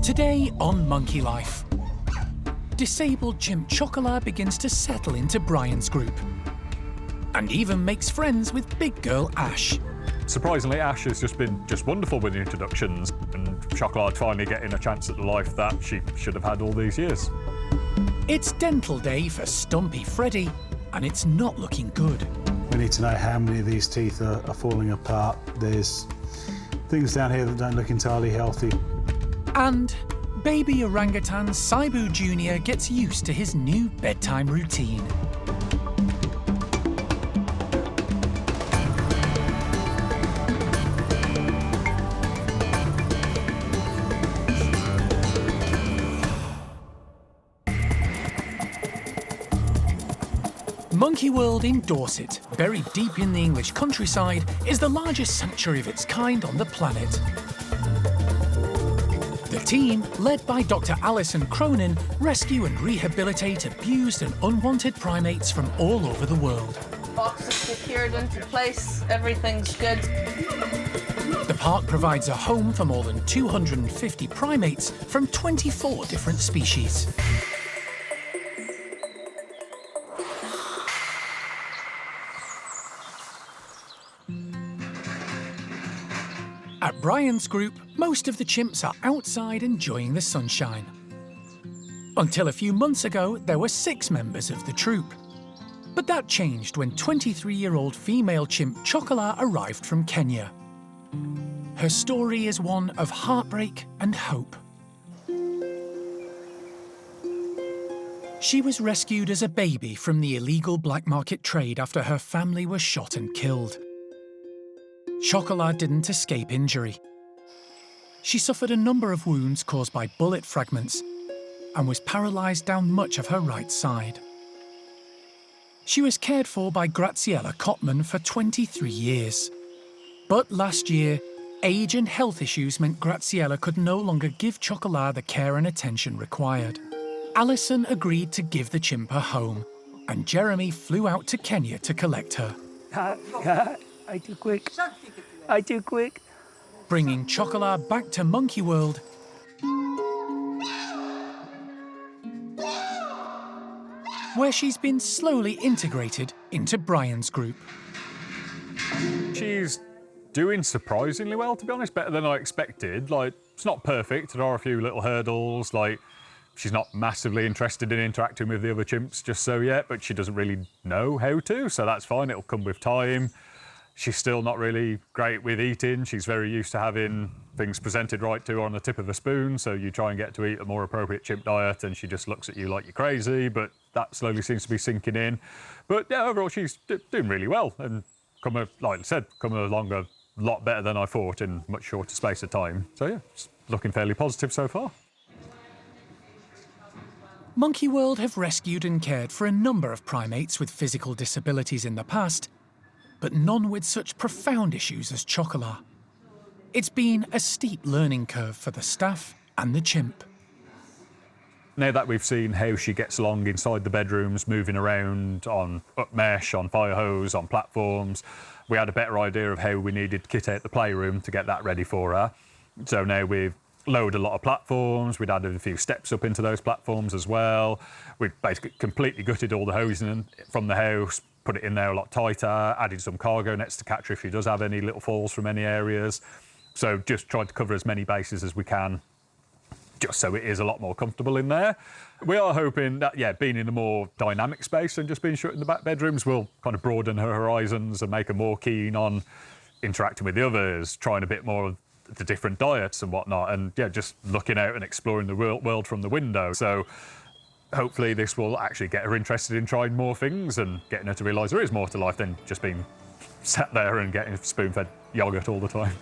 Today on Monkey Life, disabled chimp Chocola begins to settle into Bryan's group and even makes friends with big girl Ash. Surprisingly, Ash has just been wonderful with the introductions, and Chocola finally getting a chance at the life that she should have had all these years. It's dental day for Stumpy Freddy, and it's not looking good. We need to know how many of these teeth are falling apart. There's things down here that don't look entirely healthy. And baby orangutan Sibu Jr gets used to his new bedtime routine. Monkey World in Dorset, buried deep in the English countryside, is the largest sanctuary of its kind on the planet. The team, led by Dr. Alison Cronin, rescue and rehabilitate abused and unwanted primates from all over the world. Boxes secured into place, everything's good. The park provides a home for more than 250 primates from 24 different species. At Bryan's group, most of the chimps are outside enjoying the sunshine. Until a few months ago, there were 6 members of the troop. But that changed when 23-year-old female chimp Chocola arrived from Kenya. Her story is one of heartbreak and hope. She was rescued as a baby from the illegal black market trade after her family was shot and killed. Chocola didn't escape injury. She suffered a number of wounds caused by bullet fragments and was paralysed down much of her right side. She was cared for by Graziella Cotman for 23 years. But last year, age and health issues meant Graziella could no longer give Chocola the care and attention required. Alison agreed to give the chimp a home, and Jeremy flew out to Kenya to collect her. I do quick. I do quick. Bringing Chocola back to Monkey World where she's been slowly integrated into Bryan's group. She's doing surprisingly well, to be honest, better than I expected. Like, it's not perfect, there are a few little hurdles, like she's not massively interested in interacting with the other chimps just so yet, but she doesn't really know how to, so that's fine, it'll come with time. She's still not really great with eating. She's very used to having things presented right to her on the tip of a spoon, so you try and get to eat a more appropriate chimp diet and she just looks at you like you're crazy, but that slowly seems to be sinking in. But yeah, overall she's doing really well and like I said, come along a lot better than I thought in much shorter space of time. So yeah, it's looking fairly positive so far. Monkey World have rescued and cared for a number of primates with physical disabilities in the past, but none with such profound issues as Chocola. It's been a steep learning curve for the staff and the chimp. Now that we've seen how she gets along inside the bedrooms, moving around on up mesh, on fire hose, on platforms, we had a better idea of how we needed to kit out the playroom to get that ready for her. So now we've loaded a lot of platforms, we'd added a few steps up into those platforms as well. We'd basically completely gutted all the hosing from the house, put it in there a lot tighter, added some cargo nets to catch her if she does have any little falls from any areas. So just tried to cover as many bases as we can, just so it is a lot more comfortable in there. We are hoping that, yeah, being in a more dynamic space and just being shut in the back bedrooms will kind of broaden her horizons and make her more keen on interacting with the others, trying a bit more of the different diets and whatnot, and yeah, just looking out and exploring the world from the window. So hopefully this will actually get her interested in trying more things and getting her to realise there is more to life than just being sat there and getting spoon-fed yoghurt all the time.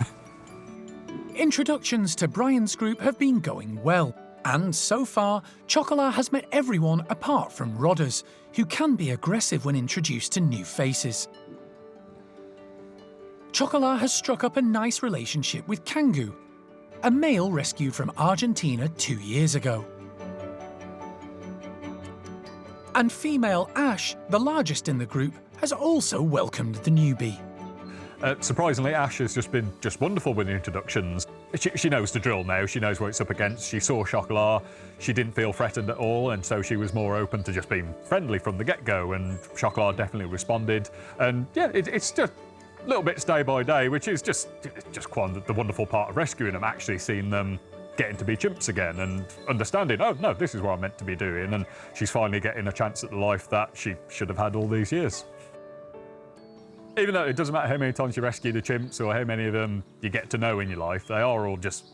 Introductions to Bryan's group have been going well, and so far, Chocola has met everyone apart from Rodders, who can be aggressive when introduced to new faces. Chocola has struck up a nice relationship with Kangu, a male rescued from Argentina 2 years ago. And female Ash, the largest in the group, has also welcomed the newbie. Surprisingly, Ash has just been wonderful with the introductions. she knows the drill now. She knows what it's up against. She saw Chocola. She didn't feel threatened at all, and so she was more open to just being friendly from the get-go, and Chocola definitely responded. And yeah, it's just little bits day by day, which is just quite the wonderful part of rescuing them, actually seeing them getting to be chimps again and understanding, oh no, this is what I'm meant to be doing, and she's finally getting a chance at the life that she should have had all these years. Even though it doesn't matter how many times you rescue the chimps or how many of them you get to know in your life, they are all just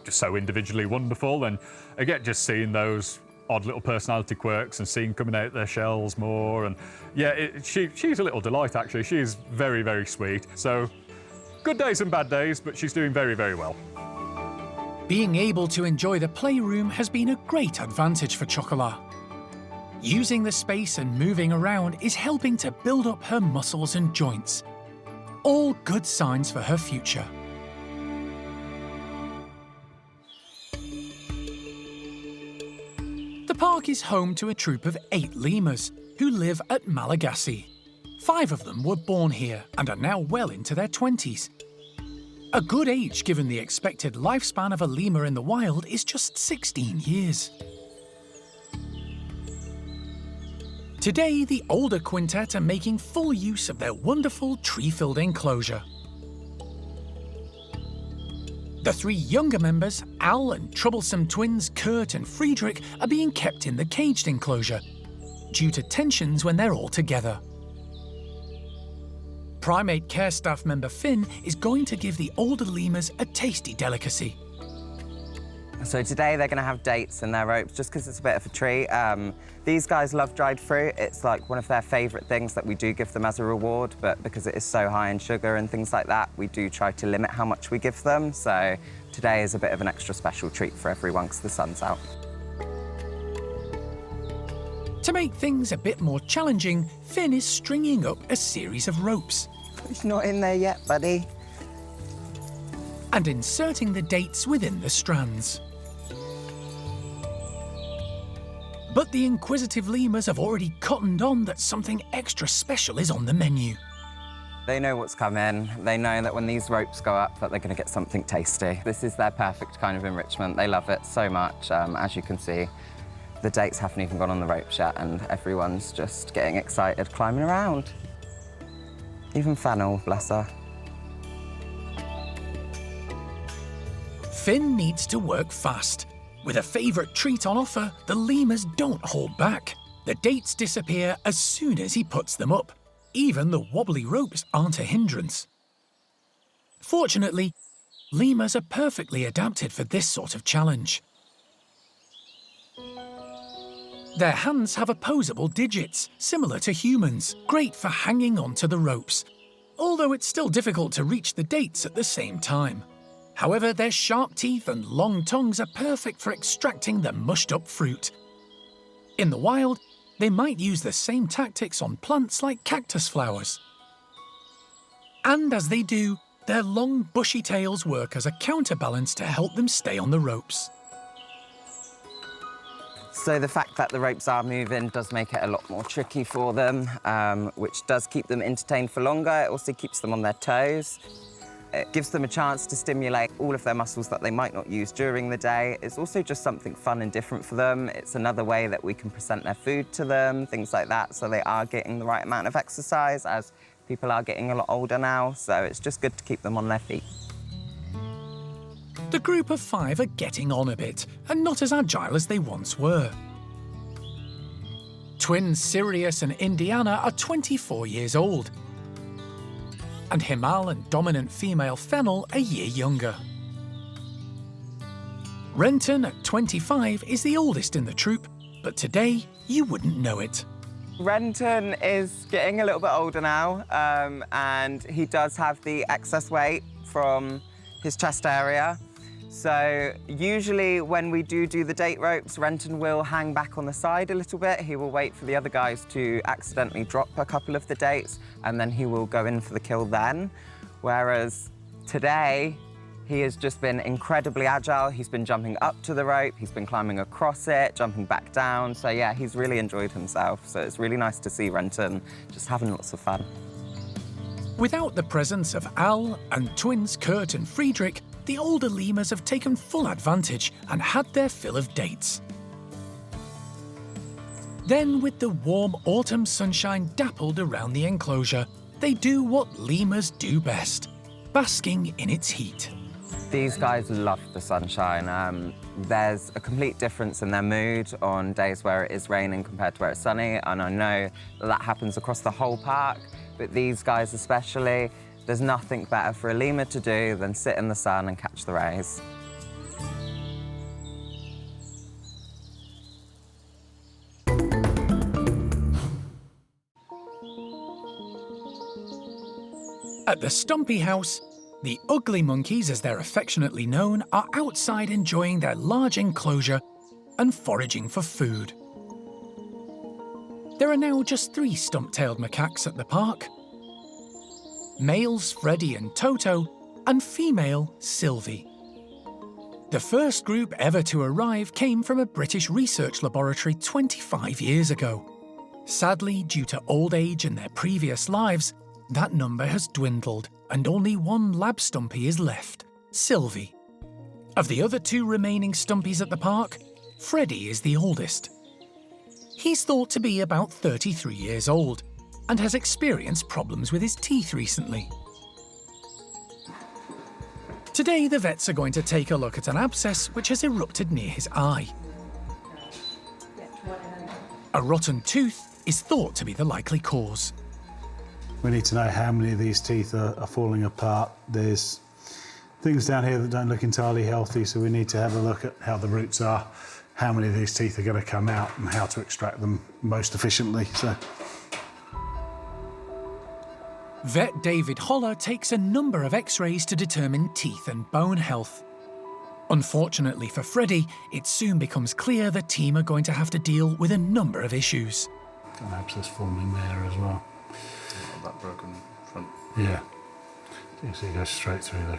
so individually wonderful. And again, just seeing those odd little personality quirks and seeing coming out their shells more, and yeah, she's a little delight actually. She's very, very sweet. So good days and bad days, but she's doing very, very well. Being able to enjoy the playroom has been a great advantage for Chocola. Using the space and moving around is helping to build up her muscles and joints. All good signs for her future. The park is home to a troop of 8 lemurs who live at Malagasy. 5 of them were born here and are now well into their 20s. A good age given the expected lifespan of a lemur in the wild is just 16 years. Today, the older quintet are making full use of their wonderful tree-filled enclosure. The 3 younger members, Al and troublesome twins Kurt and Friedrich, are being kept in the caged enclosure due to tensions when they're all together. Primate care staff member Finn is going to give the older lemurs a tasty delicacy. So today they're going to have dates in their ropes just because it's a bit of a treat. These guys love dried fruit. It's like one of their favourite things that we do give them as a reward, but because it is so high in sugar and things like that, we do try to limit how much we give them. So today is a bit of an extra special treat for everyone because the sun's out. To make things a bit more challenging, Finn is stringing up a series of ropes. It's not in there yet, buddy. And inserting the dates within the strands. But the inquisitive lemurs have already cottoned on that something extra special is on the menu. They know what's coming. They know that when these ropes go up that they're going to get something tasty. This is their perfect kind of enrichment. They love it so much. As you can see, the dates haven't even gone on the ropes yet, and everyone's just getting excited, climbing around. Even Fennel, bless her. Finn needs to work fast. With a favourite treat on offer, the lemurs don't hold back. The dates disappear as soon as he puts them up. Even the wobbly ropes aren't a hindrance. Fortunately, lemurs are perfectly adapted for this sort of challenge. Their hands have opposable digits, similar to humans, great for hanging onto the ropes, although it's still difficult to reach the dates at the same time. However, their sharp teeth and long tongues are perfect for extracting the mushed-up fruit. In the wild, they might use the same tactics on plants like cactus flowers. And as they do, their long, bushy tails work as a counterbalance to help them stay on the ropes. So the fact that the ropes are moving does make it a lot more tricky for them, which does keep them entertained for longer. It also keeps them on their toes. It gives them a chance to stimulate all of their muscles that they might not use during the day. It's also just something fun and different for them. It's another way that we can present their food to them, things like that, so they are getting the right amount of exercise as people are getting a lot older now, so it's just good to keep them on their feet. The group of 5 are getting on a bit, and not as agile as they once were. Twins Sirius and Indiana are 24 years old, and Himal and dominant female Fennel a year younger. Renton at 25 is the oldest in the troop, but today you wouldn't know it. Renton is getting a little bit older now, and he does have the excess weight from his chest area. So usually when we do the date ropes, Renton will hang back on the side a little bit. He will wait for the other guys to accidentally drop a couple of the dates, and then he will go in for the kill then. Whereas today, he has just been incredibly agile. He's been jumping up to the rope, he's been climbing across it, jumping back down. So yeah, he's really enjoyed himself. So it's really nice to see Renton just having lots of fun. Without the presence of Al and twins Kurt and Friedrich, the older lemurs have taken full advantage and had their fill of dates. Then, with the warm autumn sunshine dappled around the enclosure, they do what lemurs do best, basking in its heat. These guys love the sunshine. There's a complete difference in their mood on days where it is raining compared to where it's sunny, and I know that happens across the whole park, but these guys especially, there's nothing better for a lemur to do than sit in the sun and catch the rays. At the Stumpy house, the ugly monkeys, as they're affectionately known, are outside enjoying their large enclosure and foraging for food. There are now just 3 stump-tailed macaques at the park. Males Freddy and Toto, and female Sylvie. The first group ever to arrive came from a British research laboratory 25 years ago. Sadly, due to old age and their previous lives, that number has dwindled and only one lab Stumpy is left, Sylvie. Of the other 2 remaining Stumpies at the park, Freddy is the oldest. He's thought to be about 33 years old and has experienced problems with his teeth recently. Today, the vets are going to take a look at an abscess which has erupted near his eye. A rotten tooth is thought to be the likely cause. We need to know how many of these teeth are falling apart. There's things down here that don't look entirely healthy, so we need to have a look at how the roots are, how many of these teeth are going to come out, and how to extract them most efficiently. Vet David Holler takes a number of x-rays to determine teeth and bone health. Unfortunately for Freddy, it soon becomes clear the team are going to have to deal with a number of issues. Got an abscess forming there as well. That broken front. Yeah. You can see it goes straight through the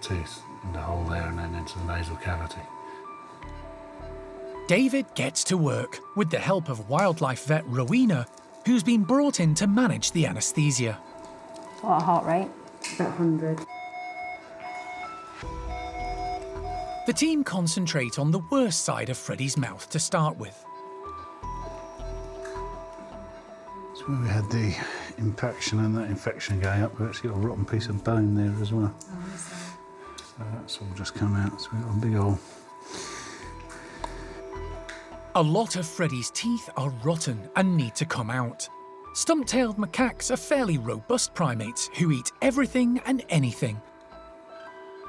tooth and the hole there and then into the nasal cavity. David gets to work with the help of wildlife vet Rowena, who's been brought in to manage the anaesthesia. What heart rate? About 100. The team concentrate on the worst side of Freddy's mouth to start with. It's where we had the impaction and that infection going up. We've actually got a rotten piece of bone there as well. So that's all just come out. So we've got a big hole. A lot of Freddy's teeth are rotten and need to come out. Stump-tailed macaques are fairly robust primates who eat everything and anything.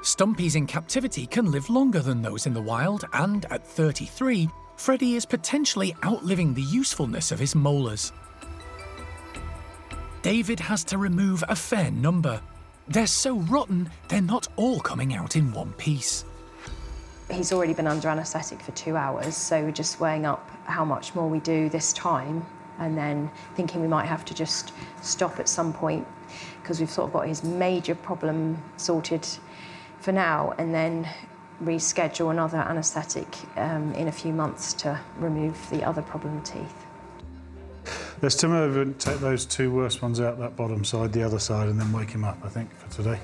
Stumpies in captivity can live longer than those in the wild, and at 33, Freddy is potentially outliving the usefulness of his molars. David has to remove a fair number. They're so rotten, they're not all coming out in one piece. He's already been under anaesthetic for 2 hours, so we're just weighing up how much more we do this time, and then thinking we might have to just stop at some point, because we've sort of got his major problem sorted for now, and then reschedule another anaesthetic in a few months to remove the other problem teeth. Let's turn over and take those 2 worst ones out that bottom side, the other side, and then wake him up, I think, for today.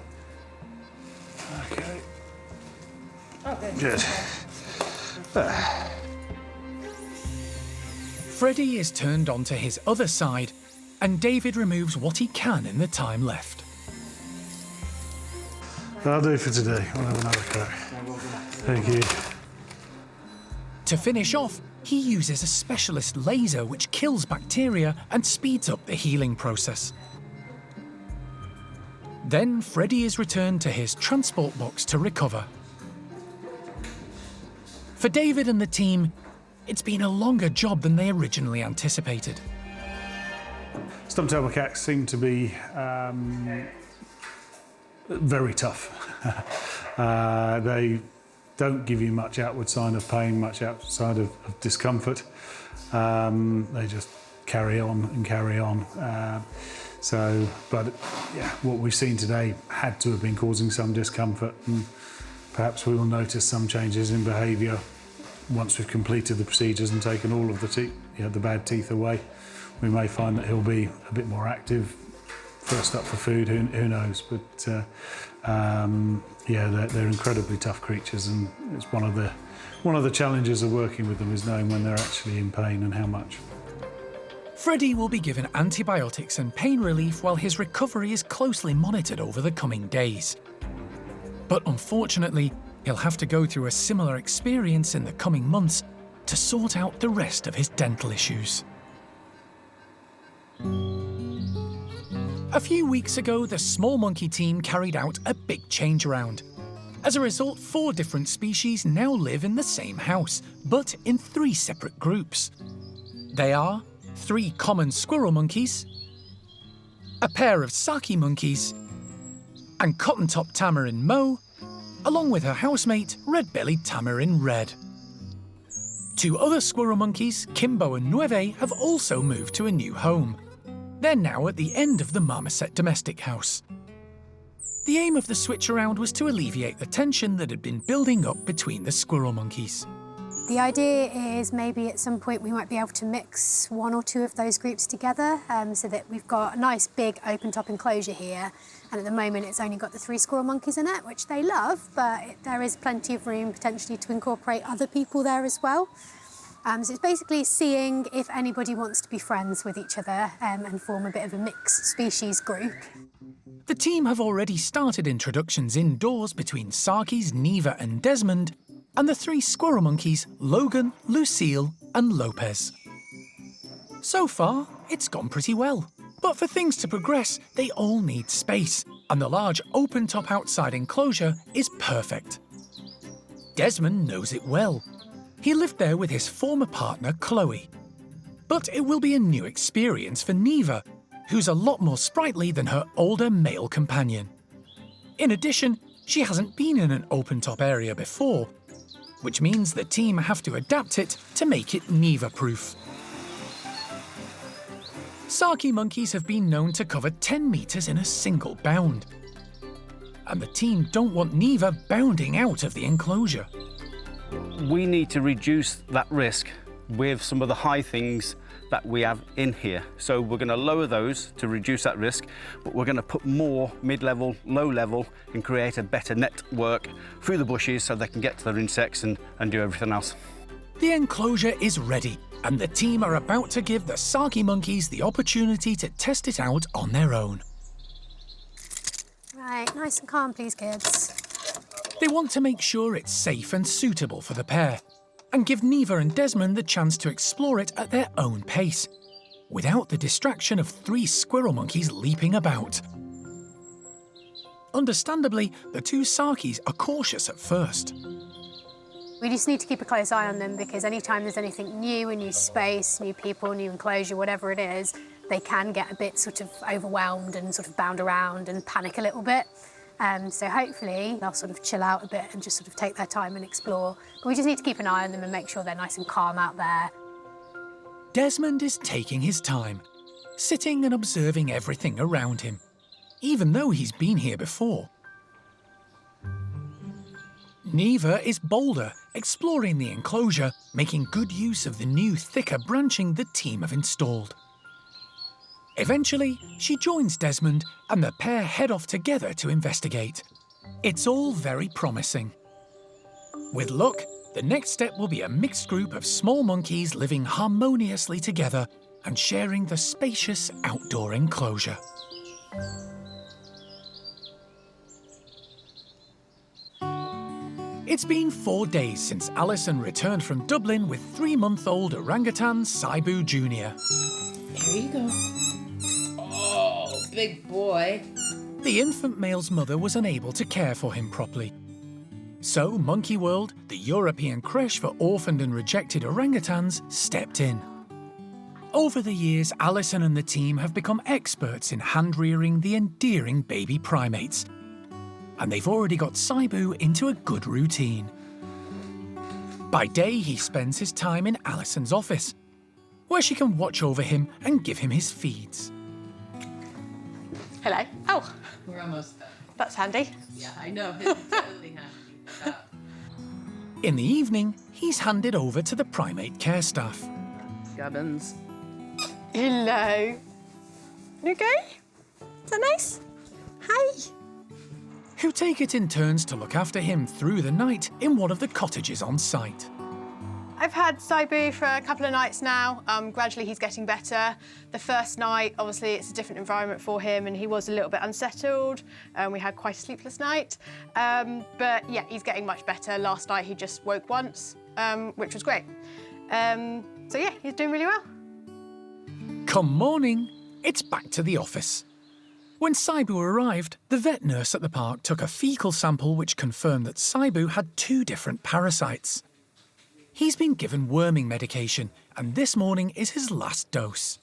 Okay. Oh, good. Good. Freddy is turned onto his other side, and David removes what he can in the time left. That'll do for today. We'll have another crack. Thank you. To finish off, he uses a specialist laser which kills bacteria and speeds up the healing process. Then Freddy is returned to his transport box to recover. For David and the team, it's been a longer job than they originally anticipated. Stump-tailed macaques seem to be very tough. They don't give you much outward sign of pain, much outside of discomfort. They just carry on and carry on. But yeah, what we've seen today had to have been causing some discomfort, and perhaps we will notice some changes in behaviour once we've completed the procedures and taken all of the bad teeth away. We may find that he'll be a bit more active, first up for food, who knows? But yeah, they're incredibly tough creatures, and it's one of the challenges of working with them is knowing when they're actually in pain and how much. Freddy will be given antibiotics and pain relief while his recovery is closely monitored over the coming days. But unfortunately, he'll have to go through a similar experience in the coming months to sort out the rest of his dental issues. A few weeks ago, the small monkey team carried out a big change around. As a result, 4 different species now live in the same house, but in 3 separate groups. They are 3 common squirrel monkeys, a pair of Saki monkeys, and cotton-top tamarin Mo, along with her housemate, red-bellied tamarin Red. 2 other squirrel monkeys, Kimbo and Nueve, have also moved to a new home. They're now at the end of the marmoset domestic house. The aim of the switch around was to alleviate the tension that had been building up between the squirrel monkeys. The idea is maybe at some point we might be able to mix 1 or 2 of those groups together so that we've got a nice big open top enclosure here, and at the moment it's only got the 3 squirrel monkeys in it, which they love, but there is plenty of room potentially to incorporate other people there as well. So it's basically seeing if anybody wants to be friends with each other and form a bit of a mixed species group. The team have already started introductions indoors between Sarki's Neva and Desmond, and the 3 squirrel monkeys, Logan, Lucille and Lopez. So far, it's gone pretty well. But for things to progress, they all need space, and the large open-top outside enclosure is perfect. Desmond knows it well. He lived there with his former partner, Chloe. But it will be a new experience for Neva, who's a lot more sprightly than her older male companion. In addition, she hasn't been in an open-top area before, which means the team have to adapt it to make it Neva-proof. Saki monkeys have been known to cover 10 metres in a single bound. And the team don't want Neva bounding out of the enclosure. We need to reduce that risk with some of the high things that we have in here. So we're going to lower those to reduce that risk, but we're going to put more mid-level, low-level and create a better network through the bushes so they can get to their insects and do everything else. The enclosure is ready, and the team are about to give the Saki monkeys the opportunity to test it out on their own. Right, nice and calm, please, kids. They want to make sure it's safe and suitable for the pair, and give Neva and Desmond the chance to explore it at their own pace, without the distraction of 3 squirrel monkeys leaping about. Understandably, the 2 Sakis are cautious at first. We just need to keep a close eye on them because anytime there's anything new, a new space, new people, new enclosure, whatever it is, they can get a bit sort of overwhelmed and sort of bound around and panic a little bit. So hopefully they'll sort of chill out a bit and just sort of take their time and explore. But we just need to keep an eye on them and make sure they're nice and calm out there. Desmond is taking his time, sitting and observing everything around him, even though he's been here before. Neva is bolder, exploring the enclosure, making good use of the new, thicker branching the team have installed. Eventually, she joins Desmond and the pair head off together to investigate. It's all very promising. With luck, the next step will be a mixed group of small monkeys living harmoniously together and sharing the spacious outdoor enclosure. It's been 4 days since Alison returned from Dublin with 3-month-old orangutan Sibu Jr. Here you go. Oh, big boy. The infant male's mother was unable to care for him properly. So Monkey World, the European creche for orphaned and rejected orangutans, stepped in. Over the years, Alison and the team have become experts in hand-rearing the endearing baby primates. And they've already got Sibu into a good routine. By day, he spends his time in Alison's office, where she can watch over him and give him his feeds. Hello. Oh, We're almost done. that's handy. Yeah, I know. It's totally handy. In the evening, he's handed over to the primate care staff. Gubbins. Hello. You okay? Is that nice? Hi. Who take it in turns to look after him through the night in one of the cottages on site. I've had Sibu for a couple of nights now. Gradually he's getting better. The first night, obviously, it's a different environment for him and he was a little bit unsettled. We had quite a sleepless night. But yeah, he's getting much better. Last night he just woke once, which was great. So yeah, he's doing really well. Come morning, it's back to the office. When Sibu arrived, the vet nurse at the park took a fecal sample which confirmed that Sibu had 2 different parasites. He's been given worming medication, and this morning is his last dose.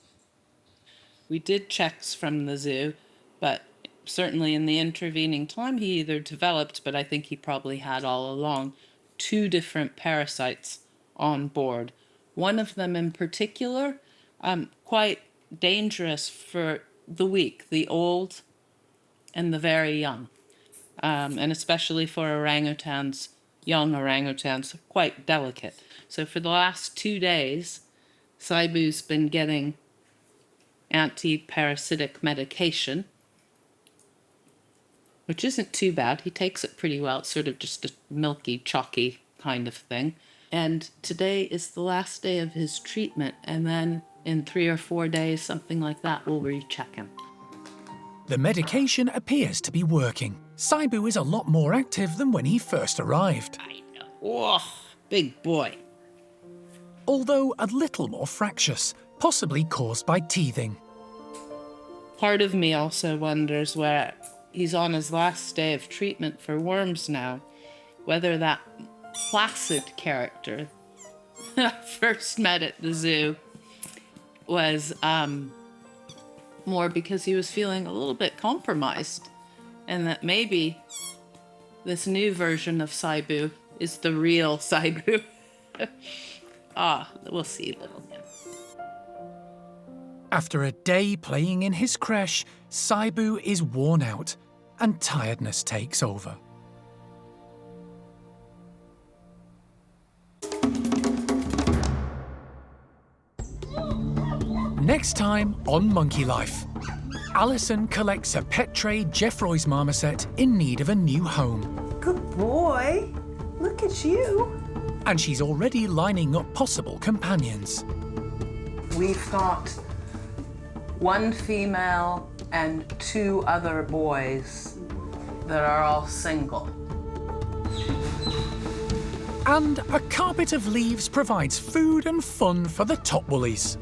We did checks from the zoo, but certainly in the intervening time, he either developed, but I think he probably had all along, 2 different parasites on board. One of them in particular, quite dangerous for the weak, the old and the very young, and especially for orangutans, young orangutans, quite delicate. So for the last 2 days, Sibu's been getting anti-parasitic medication, which isn't too bad. He takes it pretty well. It's sort of just a milky, chalky kind of thing. And today is the last day of his treatment, and then in 3 or 4 days, something like that, we'll recheck him. The medication appears to be working. Sibu is a lot more active than when he first arrived. I know. Oh, big boy. Although a little more fractious, possibly caused by teething. Part of me also wonders where he's on his last day of treatment for worms now, whether that placid character that I first met at the zoo was more because he was feeling a little bit compromised, and that maybe this new version of Sibu is the real Sibu. We'll see, little him. After a day playing in his creche, Sibu is worn out and tiredness takes over. Next time on Monkey Life, Alison collects a pet tray Jeffroy's marmoset in need of a new home. Good boy. Look at you. And she's already lining up possible companions. We've got 1 female and 2 other boys that are all single. And a carpet of leaves provides food and fun for the top woolies.